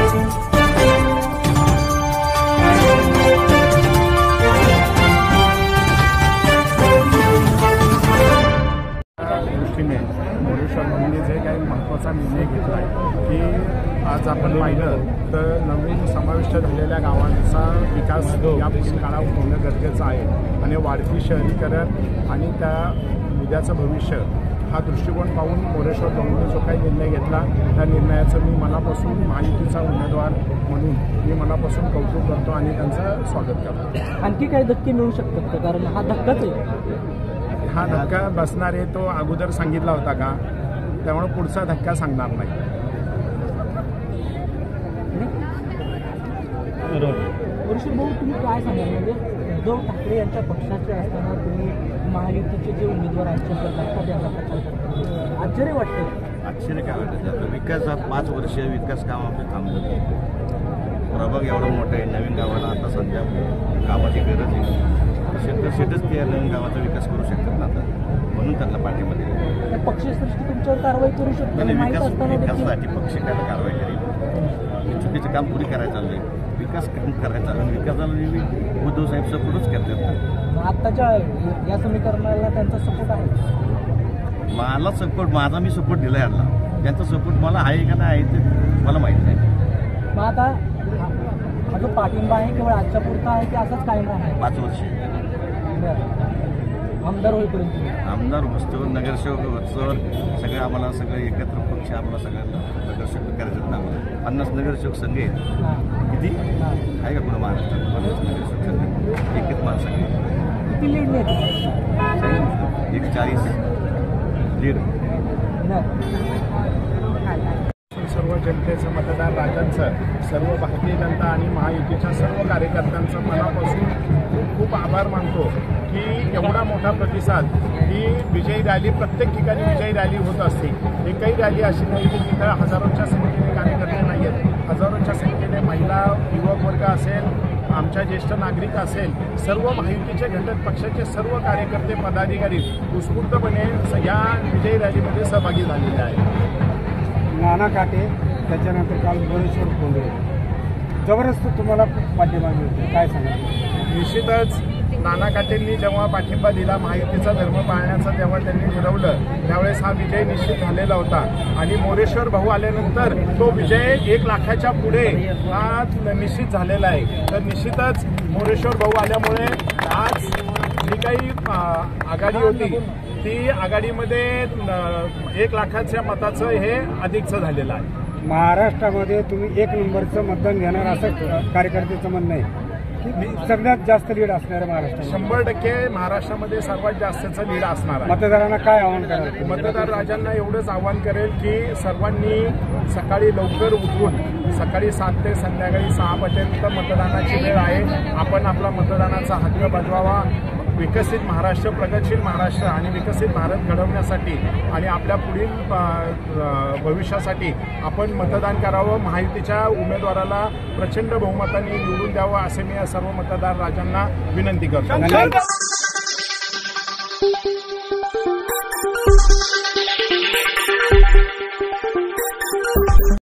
दृष्टीने मोरेश्वर भाऊंनी जे काही महत्त्वाचा निर्णय घेतला आहे की आज आपण पाहिलं तर नवीन समाविष्ट झालेल्या गावांचा विकास या पुढील काळात होणं गरजेचं आहे आणि वाढती शहरीकरण आणि त्या उद्याचं भविष्य हा दृष्टिकोन पाहून मोरेश्वर भाऊंनी जो काही निर्णय घेतला त्या निर्णयाचं मी मनापासून महायुतीचा उमेदवार म्हणून मी मनापासून कौतुक करतो आणि त्यांचं स्वागत करतो। आणखी काही धक्के मिळू शकतात का? कारण हा धक्काच आहे। हा धक्का बसणार आहे तो अगोदर सांगितला होता का? त्यामुळे पुढचा धक्का सांगणार नाही। मोरेश्वर भाऊ तुम्ही काय सांगाल? म्हणजे उद्धव ठाकरे यांच्या पक्षाचे असताना तुम्ही महायुतीचे जे उमेदवार आहेत धक्का द्यायचा प्रचार करता, आश्चर्य वाटतं? आश्चर्य काय वाटतं? विकासात 5 वर्ष विकास काम आपलं थांबलं। प्रभाग एवढा मोठा आहे, नवीन गावाला आता सध्या कामाची गरज आहे। शेतच त्या नवीन गावाचा विकास करू शकतात ना आता, म्हणून त्यांना पाठिंबा दिला। पक्षश्रेष्ठी तुमच्यावर कारवाई करू शकतो? विकासासाठी पक्ष काय कारवाई करेल? चुकीचं काम पुरी करायचं चाललंय, विकास करायचा आणि विकासाला उद्धव साहेब सपोर्टच करतात। आत्ताच्या या समीकरणाला त्यांचा सपोर्ट आहे? मला सपोर्ट, माझा मी सपोर्ट दिला यांना, त्यांचा सपोर्ट मला आहे का नाही आहे ते मला माहीत नाही। मग आता हा जो पाठिंबा आहे केवळ आजच्या पुरता आहे की असंच कायम राहणार? 5 वर्ष आमदार होईपर्यंत? आमदार वस्तूवर नगरसेवक वस्तूवर सगळे आम्हाला सगळे एकत्र पक्ष आम्हाला सगळ्यांना नगरसेवक करायचं आम्हाला 50 नगरसेवक संघ आहेत। किती आहे का पुढे महाराष्ट्रात 50 नगरसेवक संघ? एकच माणसं किती लीड नाही? 140 लीड। सर्व जनतेचं मतदार राजांचं, सर्व भारतीय जनता आणि महायुतीच्या सर्व कार्यकर्त्यांचं मनापासून खूप खूप आभार मानतो की एवढा मोठा प्रतिसाद। ही विजयी रॅली प्रत्येक ठिकाणी विजयी रॅली होत असते, एकही रॅली अशी नाही की तिथं हजारोच्या संख्येने कार्यकर्ते नाही आहेत। हजारोच्या संख्येने महिला, युवक वर्ग असेल, आमच्या ज्येष्ठ नागरिक असेल, सर्व महायुतीचे घटक पक्षाचे सर्व कार्यकर्ते पदाधिकारी उत्स्फूर्तपणे या विजयी रॅलीमध्ये सहभागी झालेले आहेत। नाना काटे, त्याच्यानंतर काल मोरेश्वर कोंडे, जबरदस्त तुम्हाला पाठिंबा मिळतो, काय सांगाल? निश्चितच नाना काटेंनी जेव्हा पाठिंबा दिला महायुतीचा धर्म पाळण्याचा, तेव्हा त्यांनी ठरवलं त्यावेळेस हा विजय निश्चित झालेला होता आणि मोरेश्वर भाऊ आल्यानंतर तो विजय 1 लाखाच्या पुढे हा निश्चित झालेला आहे। तर निश्चितच मोरेश्वर भाऊ आल्यामुळे आज जी काही आघाडी होती ती आघाडीमध्ये 1 लाखाच्या मताचं हे अधिकचं झालेलं आहे। महाराष्ट्रामध्ये तुम्ही 1 नंबरचं मतदान घेणार असं कार्यकर्त्याचं म्हणणं आहे की सगळ्यात जास्त लीड असणार आहे महाराष्ट्रात? 100% महाराष्ट्रामध्ये सर्वात जास्तचं लीड असणार आहे। मतदारांना काय आव्हान कराल? मतदार राजांना एवढंच आव्हान करेल की सर्वांनी सकाळी लवकर उठून सकाळी 7 ते संध्याकाळी 6 पर्यंत मतदानाची वेळ आहे, आपण आपला मतदानाचा हक्क बजवावा। विकसित महाराष्ट्र, प्रगतशील महाराष्ट्र आणि विकसित भारत घडवण्यासाठी आणि आपल्या पुढील भविष्यासाठी आपण मतदान करावं। महायुतीच्या उमेदवाराला प्रचंड बहुमताने निवडून द्यावं असे मी सर्व मतदार राजांना विनंती करतो।